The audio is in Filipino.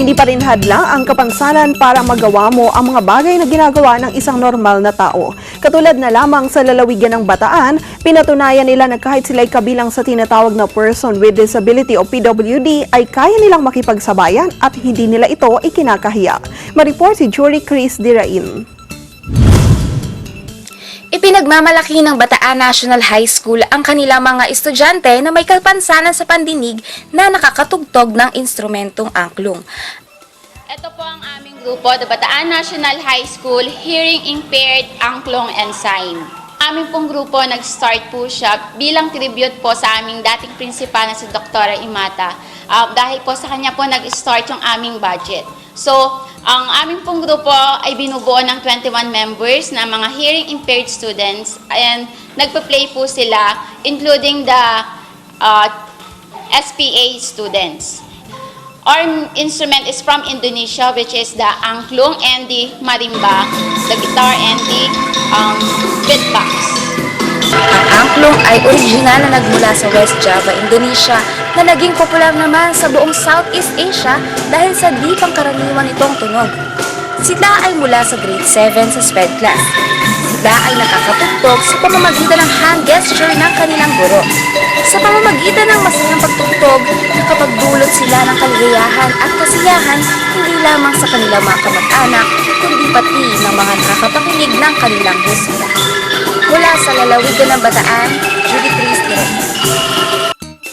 Hindi pa rin hadlang ang kapansanan para magawa mo ang mga bagay na ginagawa ng isang normal na tao. Katulad na lamang sa lalawigan ng Bataan, pinatunayan nila na kahit sila'y kabilang sa tinatawag na Person with Disability o PWD ay kaya nilang makipagsabayan at hindi nila ito ikinakahiya. Ma-report si Jury Chris Dirain. Ipinagmamalaki ng Bataan National High School ang kanilang mga estudyante na may kapansanan sa pandinig na nakakatugtog ng instrumentong angklung. Ito po ang aming grupo, the Bataan National High School Hearing Impaired Angklung and Sign. Aming pong grupo, nag-start po siya bilang tribute po sa aming dating prinsipal na si Dr. Imata. Dahil po sa kanya po nag-start yung aming budget. So, ang aming pong grupo ay binubuo ng 21 members na mga hearing impaired students and nagpa-play po sila including the SPA students. Our instrument is from Indonesia, which is the angklung and the marimba, the guitar and the beatbox. Ang angklung ay original na nagmula sa West Java, Indonesia, na naging popular naman sa buong Southeast Asia dahil sa di pangkaraniwan itong tunog. Sila ay mula sa grade 7 sa SPED class. Sila ay nakakatugtog sa pamamagitan ng hand gesture ng kanilang guro. Sa pamamagitan ng masayang pagtugtog, nakapagdulot sila ng kaligayahan at kasiyahan hindi lamang sa kanilang mga kamag-anak, kundi pati ng mga nakakapakinig ng kanilang musika. Mula sa lalawigan ng Bataan, Judy Chris Dirain.